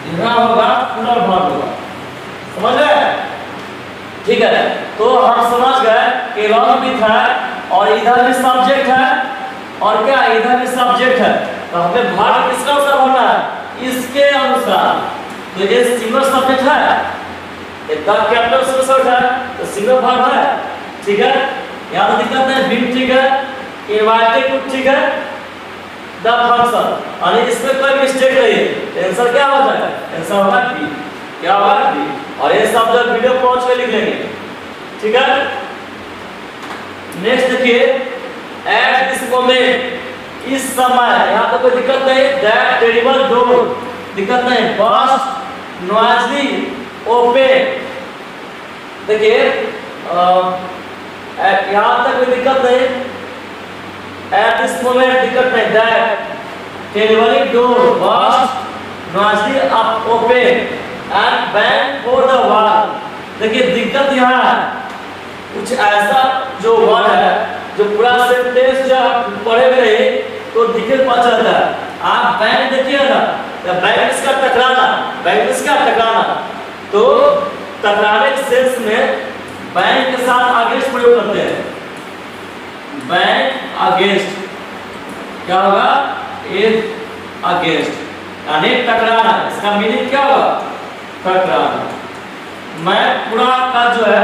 यहाँ होगा पूरा भाग होगा, समझ गए। ठीक है, तो हम समझ गए कि लॉन्ग बीट है और इधर भी सब्जेक्ट है और क्या इधर भी सब्जेक्ट है, तो हमें भाग किसका अनुसार भरना है? इसके अनुसार। तो ये सिंगल सब्जेक्ट है, इतना कैपिटल से सब्जेक्ट है तो सिंगल भाग है। ठीक है, यहाँ तो दिक्कत है, बीट ठीक है, इनवर्टेड ठीक है, द फंक्शन। और इसमें कोई मिस्टेक नहीं है, आंसर क्या हो जाएगा? आंसर होगा बी। क्या होगा? बी। और ये सब जो वीडियो पहुंच के लिख लेंगे। ठीक है। नेक्स्ट देखिए एट दिस मोमेंट, इस समय, यहाँ तो कोई दिक्कत नहीं, दैट टेरिबल डोर, दिक्कत नहीं, बस्ट नॉइजली ओपन। देखिए यहाँ तक कोई दिक्कत नहीं, एट दिस मोमेंट दिक्कत नहीं, that terrible door burst noisily open and bang for the wall। देखिए दिक्कत यहाँ है, कुछ ऐसा जो वर्ड है जो पूरा सेंटेंस जब पढ़े हुए तो दिखे पता चलता है। आप बैंक देखिए ना, तो बैंक इसका टकराना, बैंक इसका टकराना, तो टकराने के सेंस में बैंक के साथ अगेंस्ट प्रयोग करते हैं। बैंक अगेंस्ट क्या होगा? एक अगेंस्ट यानी टकराना, इसका मीनिंग क्या होगा? टकराना। मैं पूरा का जो है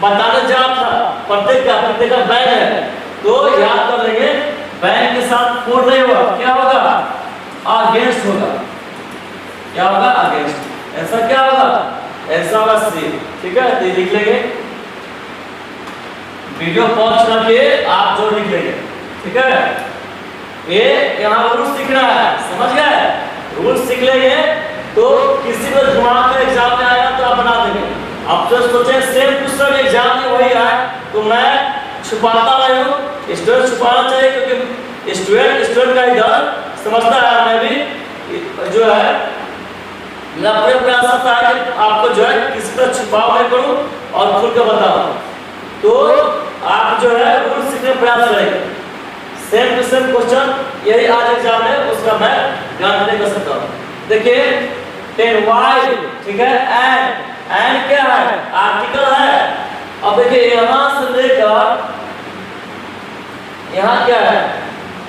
बताने जा रहा था, प्रत्येक का बैंक है तो याद कर लेंगे, बैंक के साथ फोर नहीं होगा, क्या होगा? अगेंस्ट होगा। क्या होगा? अगेंस्ट। ऐसा क्या होगा? ऐसा होगा सी। ठीक है, तो लिख लेंगे, वीडियो पॉज करके आप जो लिख लेंगे। ठीक है, ये यहाँ रूल सीखना है, समझ गए। रूल सीख लेंगे तो किसी को दिमाग में एग्जाम में आएगा तो आप बना देंगे। अब तो सोचे सेम क्वेश्चन एग्जाम में वही आए तो मैं छुपाता नहीं हूँ, स्टूडेंट छुपाना चाहिए क्योंकि स्टूडेंट का ही डर समझता है। मैं भी जो है मेरा अपने प्रयास होता है कि आपको जो है किसी तरह छुपाव नहीं करूँ और खुल कर बताऊँ। तो आप जो है रूल सीखने प्रयास करेंगे। सेम टू सेम क्वेश्चन यही आज एग्जाम है, उसका मैं गारंटी कर सकता हूँ। देखिए टेन वाई, ठीक है, एंड क्या है? आर्टिकल है। अब देखिए यहाँ से लेकर यहाँ क्या है?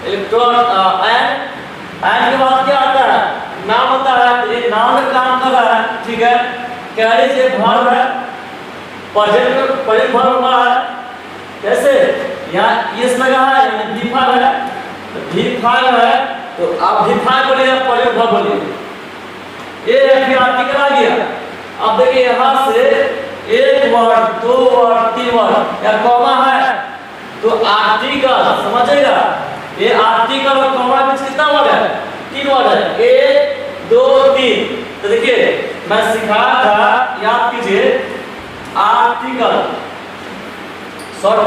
इलेक्ट्रॉन। एंड के बाद क्या आता है? नाम आता है। ये नाम में काम कर रहा है, ठीक है। कैरी से भर है, प्रेजेंट भर हुआ है। कैसे? यहाँ यस लगा है, भी फाइल है, भी फाइल है तो आप डिफाइन बोलिए, पॉलीवर्ब बोलिए। ये फिर आर्टिकल आ गया। अब देखिए यहाँ से एक वर्ड, दो वर्ड, तीन वर्ड या कॉमा है तो आर्टिकल समझेगा। ये आर्टिकल और कॉमा बीच कितना वर्ड है? 3 वर्ड है, 1 2 3। तो देखिए मैं सिखाया था, याद कीजिए, आर्टिकल शॉर्ट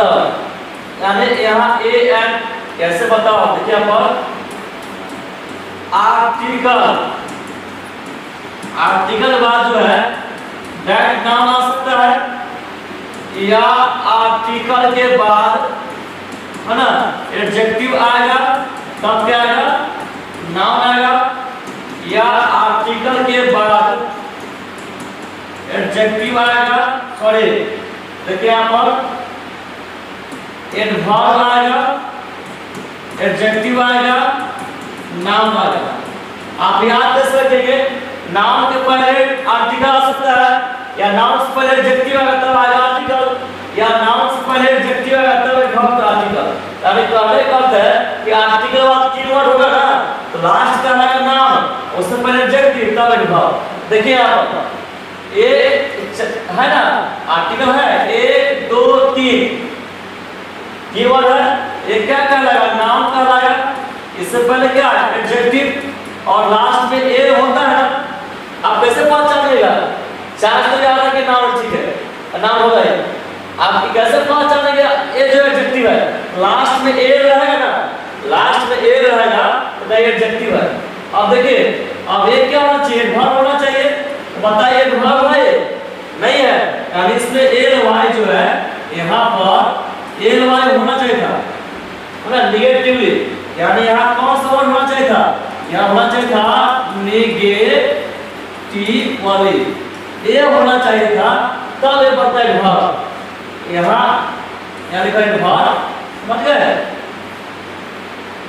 यानी यहाँ ए एन कैसे बताओ। देखिए यहाँ पर आर्टिकल, आर्टिकल बाद जो है डायरेक्ट नाउन आ सकता है या आर्टिकल के बाद है ना एडजेक्टिव आएगा, तब क्या आएगा? नाउन आएगा। या आर्टिकल के बाद एडजेक्टिव आएगा, सॉरी देखिए यहाँ पर एडवर्ब आएगा, एडजेक्टिव आएगा, नाउन आएगा। आप याद कर सकेंगे नाउन के पहले आर्टिकल आ सकता है या नाउन से पहले एडजेक्टिव आएगा तब आएगा आर्टिकल, या नाउन से पहले एडजेक्टिव आएगा तब एडवर्ब आर्टिकल। यानी पहले का अर्थ है कि आर्टिकल बाद 3 वर्ड होगा ना तो लास्ट का आएगा नाउन, उससे पहले एडजेक्टिव तब एडवर्ब। देखिए आप ये है ना आर्टिकल है 1 2 3 कीवर्ड है, ये क्या कहलाएगा? नाउन कहलाएगा। इससे पहले क्या है? एडजेक्टिव और लास्ट में ए होता है। आप कैसे पहचानिएगा? चार तो याद है कि नाउन ठीक है, नाउन होगा ये। आप कैसे पहचानेंगे? ए जो एडजेक्टिव है लास्ट में ए रहेगा ना, लास्ट में ए रहेगा तो ये एडजेक्टिव है। अब देखिए अब ये क्या होना चाहिए? एडवर्ब होना चाहिए। बताइए एडवर्ब है नहीं है, यानी इसमें एल वाई जो है यहाँ पर एल वाई होना चाहिए था, है ना निगेटिवली। यानी यहाँ कौन सा वर्ड होना चाहिए था? यहाँ होना चाहिए था निगेटिव वाली, ये होना चाहिए था, तब ये बनता है एडवर्ब। यहाँ यहाँ लिखा है एडवर्ब, समझ गए?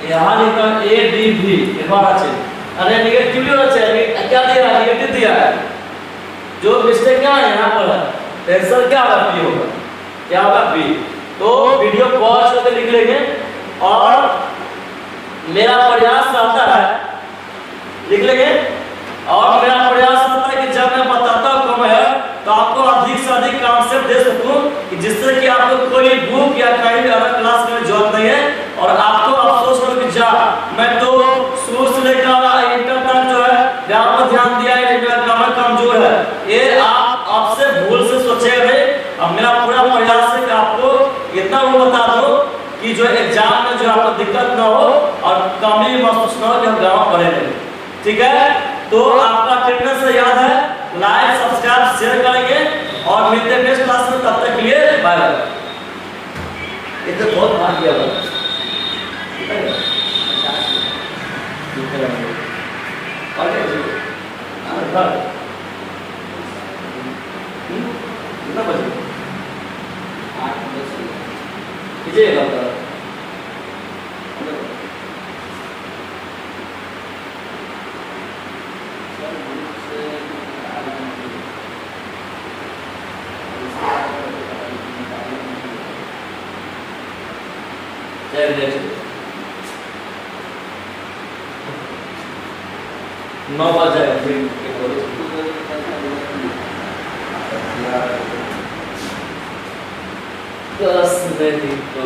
यहाँ लिखा ए डी भी एडवर्ब चाहिए। अरे निगेटिवली होना चाहिए, क्या दिया है? निगेटिव दिया है। जो मिस्टेक क्या है यहाँ पर है, आंसर क्या होगा? बी होगा। क्या होगा? बी। तो वीडियो पॉज करके लिख लेंगे और मेरा प्रयास रहता है, लिख लेंगे, और मेरा प्रयास रहता है कि जब मैं बताता हूँ कम है तो आपको अधिक से अधिक कॉन्सेप्ट दे सकूं कि जिससे कि आपको कोई बुक या कहीं भी अलग क्लास में जरूरत नहीं है और आपको अफसोस हो कि जा मैं तो शुरू से लेकर इंटर तक जो है ध्यान दिया है, मेरा ग्रामर कमजोर है। ये आप आपसे भूल से सोचेगा नहीं। अब मेरा पूरा प्रयास है कि आपको इतना वो बता दो कि जो एग्जाम में जो आपको दिक्कत ना हो और कमी महसूस ना हो कि हम ग्रामर पढ़े नहीं। ठीक है, तो आपका फिटनेस से याद है, लाइक सब्सक्राइब शेयर करेंगे और मिलते हैं नेक्स्ट क्लास में। तब तक के लिए बाय बाय। ये तो बहुत भाग गया है। कितना बजे? 8 बजे। नौ बजे दस मिनट तो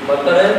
बता रहे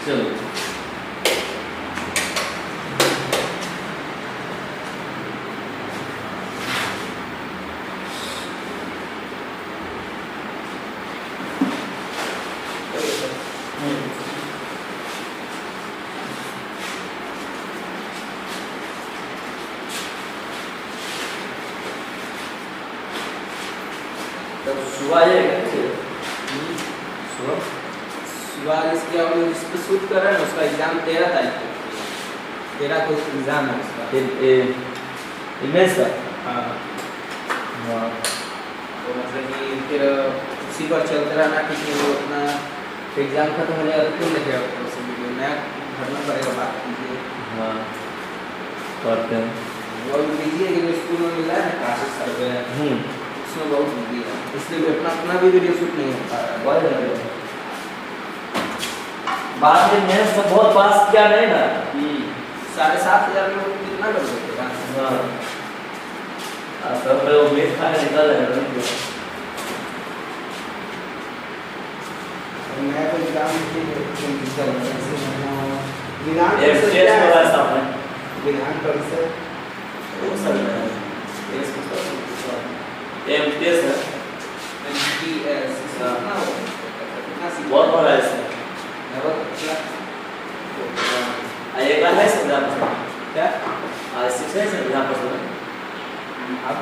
चलो तब सुबह जाएगा सुबह सुबह इसके अब इस पे शूट कर रहे हैं उसका एग्जाम 13 तारीख को 13 को एग्जाम है उसका इमेज का हाँ हाँ तो मतलब कि फिर उसी पर चलते रहना कि वो अपना एग्जाम खत्म हो जाएगा तो क्यों लिखेगा उस वीडियो नया भरना पड़ेगा बात कीजिए हाँ करते हैं और लीजिए कि जो स्कूल में मिल रहा है ना क्लासेस कर रहे हैं उसमें बहुत बिजी है इसलिए भी अपना भी वीडियो शूट नहीं हो पा रहा है बहुत ज़्यादा बाद में मैंने सब बहुत पास किया नहीं ना 7,500 में वो कितना कर सकते हैं हाँ तब मैं वो मीट खा के निकल रहा हूँ मैं तो एग्जाम एक टेस्ट हो रहा है सामने विधान परिषद वो सब है टेस्ट को एम टेस्ट है बहुत बड़ा है इसमें एक बार है समझा क्या आज शिक्षा है समझा पसंद आप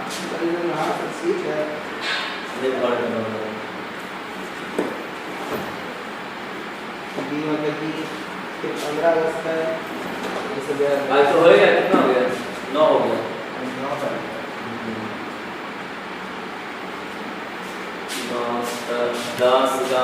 हाँ सीख है देख और मतलब कि 15 अगस्त है आज तो हो गया कितना हो गया 9 हो गया 9 10 11